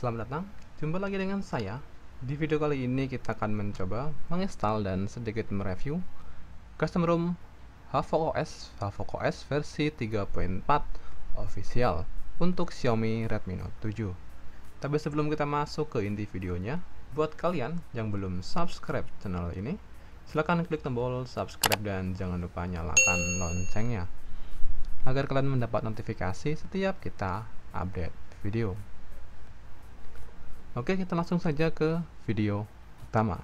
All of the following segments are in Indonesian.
Selamat datang, jumpa lagi dengan saya. Di video kali ini kita akan mencoba menginstal dan sedikit mereview custom ROM Havok OS versi 3.4 official untuk Xiaomi Redmi Note 7. Tapi sebelum kita masuk ke inti videonya, buat kalian yang belum subscribe channel ini, silahkan klik tombol subscribe dan jangan lupa nyalakan loncengnya agar kalian mendapat notifikasi setiap kita update video. Oke, kita langsung saja ke video utama.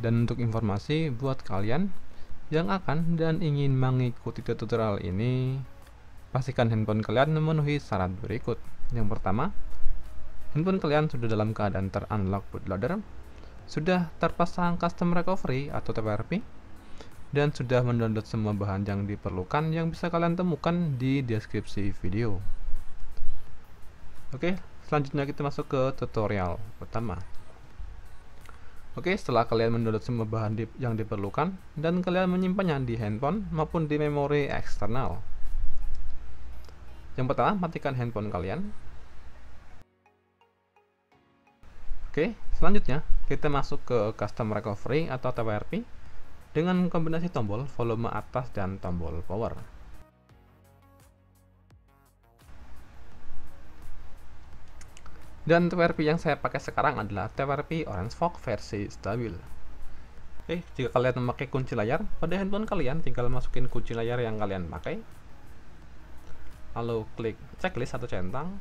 Dan untuk informasi buat kalian yang akan dan ingin mengikuti tutorial ini, pastikan handphone kalian memenuhi syarat berikut. Yang pertama, handphone kalian sudah dalam keadaan ter-unlock bootloader, sudah terpasang custom recovery atau TWRP, dan sudah mendownload semua bahan yang diperlukan yang bisa kalian temukan di deskripsi video. Oke, selanjutnya kita masuk ke tutorial utama. Oke, setelah kalian mendownload semua bahan yang diperlukan dan kalian menyimpannya di handphone maupun di memori eksternal. Yang pertama, matikan handphone kalian. Oke, selanjutnya kita masuk ke custom recovery atau TWRP dengan kombinasi tombol volume atas dan tombol power. Dan TWRP yang saya pakai sekarang adalah TWRP Orange Fog versi stabil. Oke, jika kalian memakai kunci layar, pada handphone kalian tinggal masukin kunci layar yang kalian pakai, lalu klik checklist atau centang.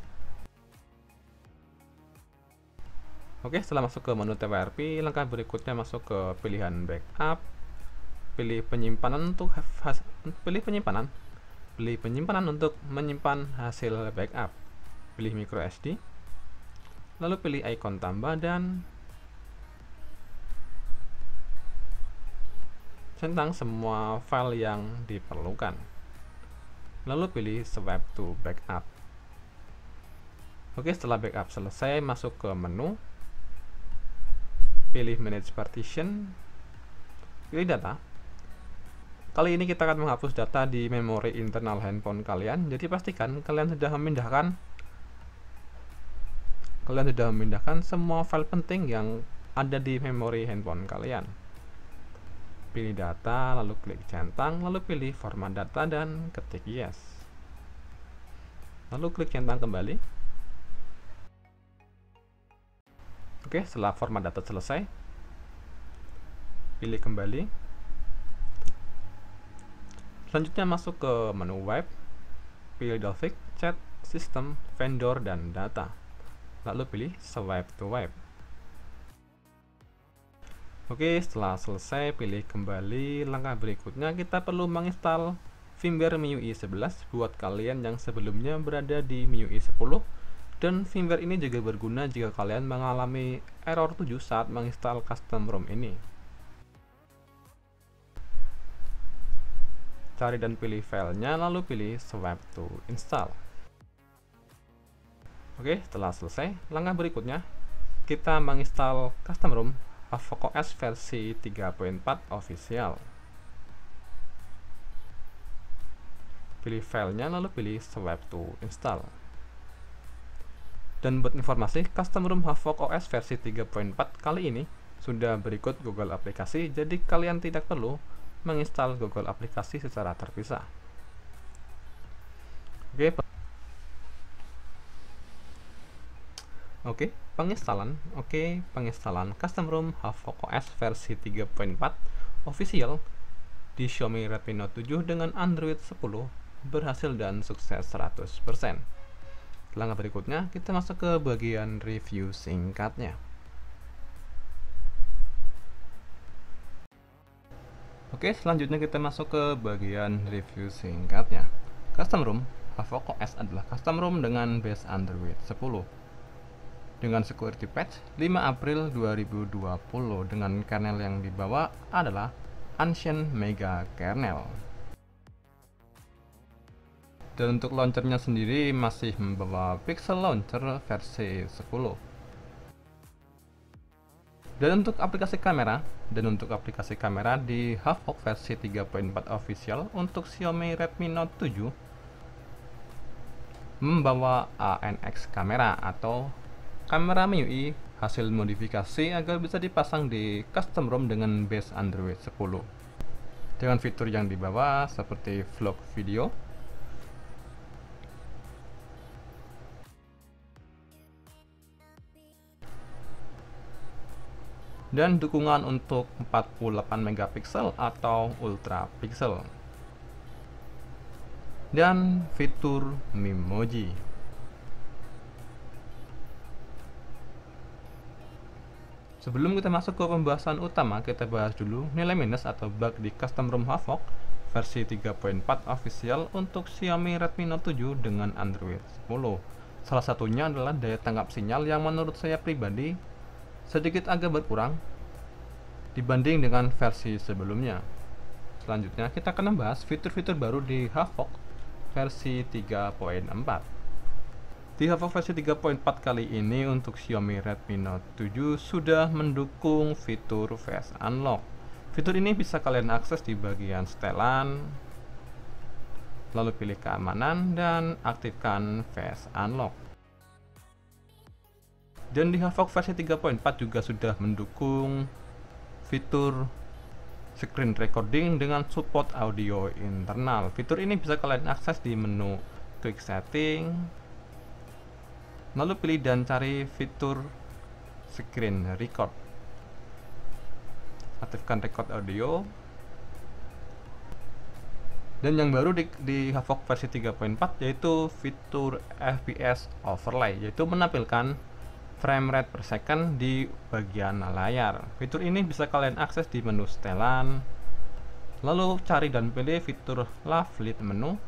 Oke, setelah masuk ke menu TWRP, langkah berikutnya masuk ke pilihan backup, pilih penyimpanan untuk untuk menyimpan hasil backup, pilih micro SD, lalu pilih ikon tambah dan centang semua file yang diperlukan, lalu pilih swipe to backup. Oke, setelah backup selesai, masuk ke menu, pilih manage partition, pilih data. Kali ini kita akan menghapus data di memori internal handphone kalian, jadi pastikan kalian sudah memindahkan semua file penting yang ada di memori handphone kalian. Pilih data, lalu klik centang, lalu pilih format data dan ketik yes. Lalu klik centang kembali. Oke, setelah format data selesai, pilih kembali. Selanjutnya masuk ke menu web, pilih Delphic, chat, system, vendor, dan data. Lalu pilih swipe to web. Oke, setelah selesai, pilih kembali. Langkah berikutnya kita perlu menginstal firmware MIUI 11 buat kalian yang sebelumnya berada di MIUI 10. Dan firmware ini juga berguna jika kalian mengalami error 7 saat menginstal custom ROM ini. Cari dan pilih filenya, lalu pilih swipe to install. Oke, setelah selesai, langkah berikutnya kita menginstal custom ROM Havok OS versi 3.4 official. Pilih filenya, lalu pilih swipe to install. Dan buat informasi, custom ROM Havok OS versi 3.4 kali ini sudah berikut Google aplikasi, jadi kalian tidak perlu menginstal Google aplikasi secara terpisah. Penginstalan custom ROM Havok OS versi 3.4 official di Xiaomi Redmi Note 7 dengan Android 10 berhasil dan sukses 100%. Langkah berikutnya kita masuk ke bagian review singkatnya. Oke, selanjutnya kita masuk ke bagian review singkatnya. Custom ROM Havok OS adalah custom ROM dengan base Android 10 dengan security patch 5 April 2020 dengan kernel yang dibawa adalah Ancient Mega Kernel. Dan untuk launchernya sendiri masih membawa Pixel Launcher versi 10. Dan untuk aplikasi kamera di Havok versi 3.4 official untuk Xiaomi Redmi Note 7 membawa ANX kamera atau kamera MIUI hasil modifikasi agar bisa dipasang di custom ROM dengan base Android 10 dengan fitur yang dibawa seperti vlog video, dan dukungan untuk 48 megapiksel atau ultra pixel, dan fitur Memoji. Sebelum kita masuk ke pembahasan utama, kita bahas dulu nilai minus atau bug di custom ROM Havok versi 3.4 official untuk Xiaomi Redmi Note 7 dengan Android 10. Salah satunya adalah daya tangkap sinyal yang menurut saya pribadi sedikit agak berkurang dibanding dengan versi sebelumnya. Selanjutnya kita akan membahas fitur-fitur baru di Havok versi 3.4. Di Havok versi 3.4 kali ini untuk Xiaomi Redmi Note 7 sudah mendukung fitur Face Unlock. Fitur ini bisa kalian akses di bagian setelan, lalu pilih keamanan dan aktifkan Face Unlock. Dan di Havok versi 3.4 juga sudah mendukung fitur screen recording dengan support audio internal. Fitur ini bisa kalian akses di menu Quick Setting, lalu pilih dan cari fitur screen record. Aktifkan record audio. Dan yang baru di Havok versi 3.4 yaitu fitur FPS overlay, yaitu menampilkan frame rate per second di bagian layar. Fitur ini bisa kalian akses di menu setelan, lalu cari dan pilih fitur Live Lead menu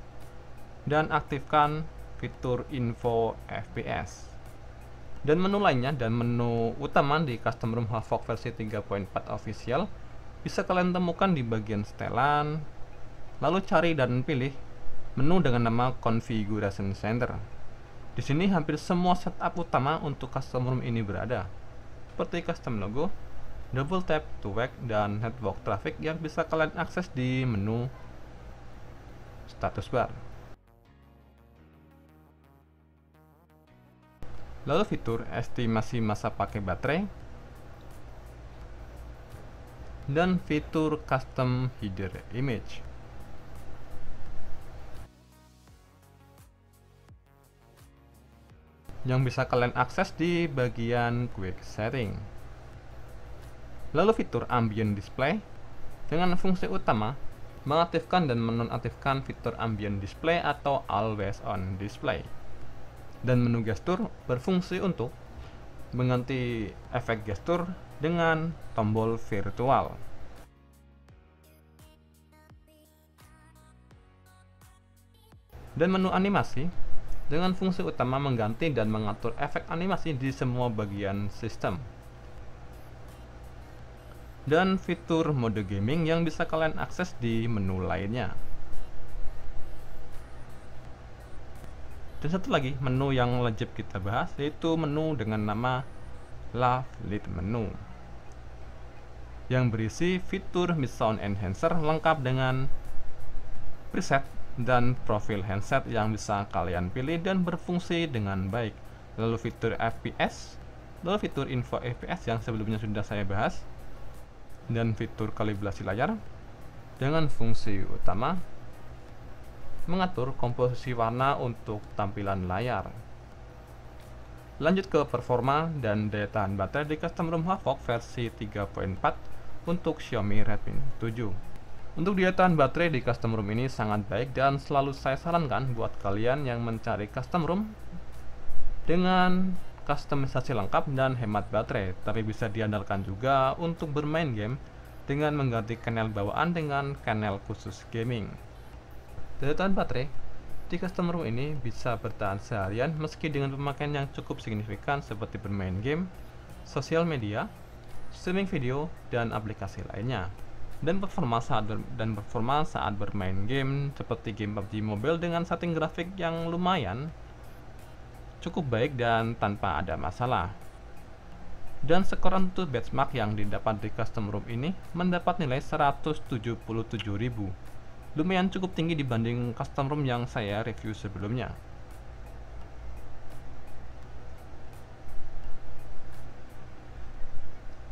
dan aktifkan fitur info FPS. Dan menu lainnya dan menu utama di custom ROM Havok versi 3.4 official bisa kalian temukan di bagian setelan, lalu cari dan pilih menu dengan nama Configuration Center. Di sini hampir semua setup utama untuk custom ROM ini berada, seperti custom logo, double tap to wake, dan network traffic yang bisa kalian akses di menu status bar. Lalu fitur estimasi masa pakai baterai dan fitur custom header image yang bisa kalian akses di bagian Quick Setting. Lalu fitur Ambient Display dengan fungsi utama mengaktifkan dan menonaktifkan fitur Ambient Display atau Always On Display. Dan menu gestur berfungsi untuk mengganti efek gestur dengan tombol virtual. Dan menu animasi dengan fungsi utama mengganti dan mengatur efek animasi di semua bagian sistem. Dan fitur mode gaming yang bisa kalian akses di menu lainnya. Dan satu lagi menu yang wajib kita bahas yaitu menu dengan nama Live Lead menu yang berisi fitur Mid Sound Enhancer lengkap dengan preset dan profil handset yang bisa kalian pilih dan berfungsi dengan baik. Lalu fitur FPS, lalu fitur info FPS yang sebelumnya sudah saya bahas, dan fitur kalibrasi layar dengan fungsi utama mengatur komposisi warna untuk tampilan layar. Lanjut ke performa dan daya tahan baterai di custom ROM Havok versi 3.4 untuk Xiaomi Redmi 7. Untuk daya tahan baterai di custom ROM ini sangat baik dan selalu saya sarankan buat kalian yang mencari custom ROM dengan kustomisasi lengkap dan hemat baterai, tapi bisa diandalkan juga untuk bermain game dengan mengganti kanal bawaan dengan kanal khusus gaming. Daya tahan baterai di custom ROM ini bisa bertahan seharian meski dengan pemakaian yang cukup signifikan seperti bermain game, sosial media, streaming video, dan aplikasi lainnya. Dan performa saat bermain game seperti game PUBG Mobile dengan setting grafik yang lumayan cukup baik dan tanpa ada masalah. Dan skor untuk benchmark yang didapat di custom ROM ini mendapat nilai 177.000. Lumayan cukup tinggi dibanding custom ROM yang saya review sebelumnya.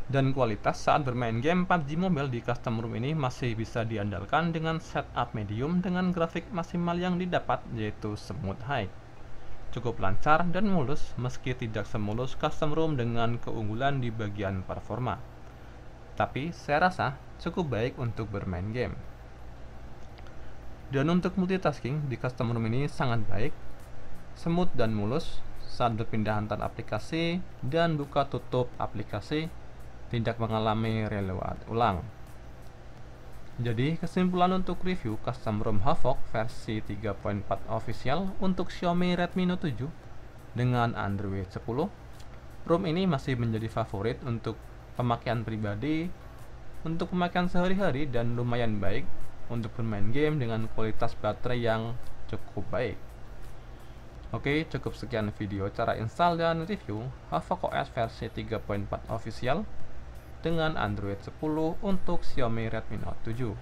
Dan kualitas saat bermain game PUBG Mobile di custom ROM ini masih bisa diandalkan dengan setup medium dengan grafik maksimal yang didapat yaitu Smooth High. Cukup lancar dan mulus meski tidak semulus custom ROM dengan keunggulan di bagian performa. Tapi saya rasa cukup baik untuk bermain game. Dan untuk multitasking di custom ROM ini sangat baik, smooth dan mulus saat berpindah antar aplikasi dan buka tutup aplikasi, tidak mengalami reload ulang. Jadi kesimpulan untuk review custom ROM Havok versi 3.4 official untuk Xiaomi Redmi Note 7 dengan Android 10, ROM ini masih menjadi favorit untuk pemakaian pribadi, untuk pemakaian sehari-hari, dan lumayan baik untuk bermain game dengan kualitas baterai yang cukup baik. Oke, cukup sekian video cara install dan review Havok OS versi 3.4 official dengan Android 10 untuk Xiaomi Redmi Note 7.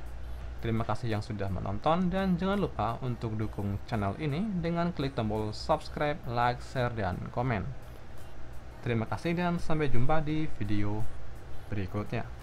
Terima kasih yang sudah menonton dan jangan lupa untuk dukung channel ini dengan klik tombol subscribe, like, share, dan komen. Terima kasih dan sampai jumpa di video berikutnya.